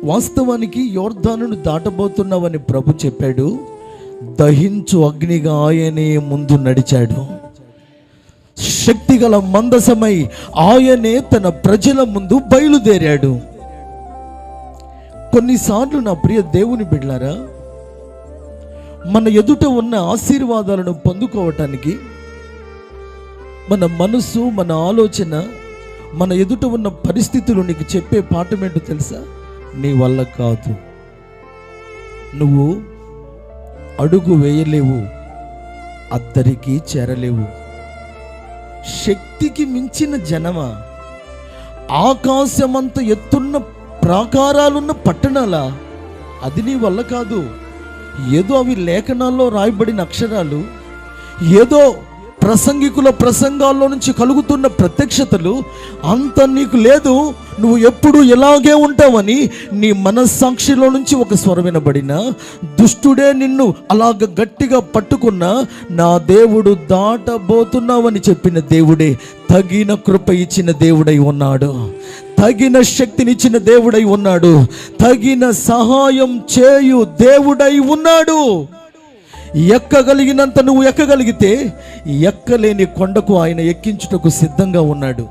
వాస్తవానికి యోర్దానును దాటబోతున్నావని ప్రభు చెప్పాడు. దహించు అగ్నిగా ఆయనే ముందు నడిచాడు. శక్తిగల మందసమై ఆయనే తన ప్రజల ముందు బయలుదేరాడు. కొన్నిసార్లు నా ప్రియ దేవుని బిడ్డలారా, మన ఎదుట ఉన్న ఆశీర్వాదాలను పొందుకోవటానికి మన మనసు, మన ఆలోచన, మన ఎదుట ఉన్న పరిస్థితులు నీకు చెప్పే పాఠం ఏంటో తెలుసా? నీ వల్ల కాదు, నువ్వు అడుగు వేయలేవు, అద్దరికి చేరలేవు. శక్తికి మించిన జనమా, ఆకాశమంత ఎత్తున్న ప్రాకారాలున్న పట్టణాల, అది నీ వల్ల కాదు. ఏదో అవి లేఖనాల్లో రాయబడిన అక్షరాలు, ఏదో ప్రసంగికుల ప్రసంగాల్లో నుంచి కలుగుతున్న ప్రత్యక్షతలు, అంత నీకు లేదు. నువ్వు ఎప్పుడు ఇలాగే ఉంటావని నీ మనస్సాక్షిలో నుంచి ఒక స్వరం వినబడిన, దుష్టుడే నిన్ను అలాగ గట్టిగా పట్టుకున్నా, నా దేవుడు దాటబోతున్నావని చెప్పిన దేవుడే తగిన కృప ఇచ్చిన దేవుడై ఉన్నాడు, తగిన శక్తినిచ్చిన దేవుడై ఉన్నాడు, తగిన సహాయం చేయు దేవుడై ఉన్నాడు. ఎక్కగలిగినంత నువ్వు ఎక్కగలిగితే, ఎక్కలేని కొండకు ఆయన ఎక్కించుటకు సిద్ధంగా ఉన్నాడు.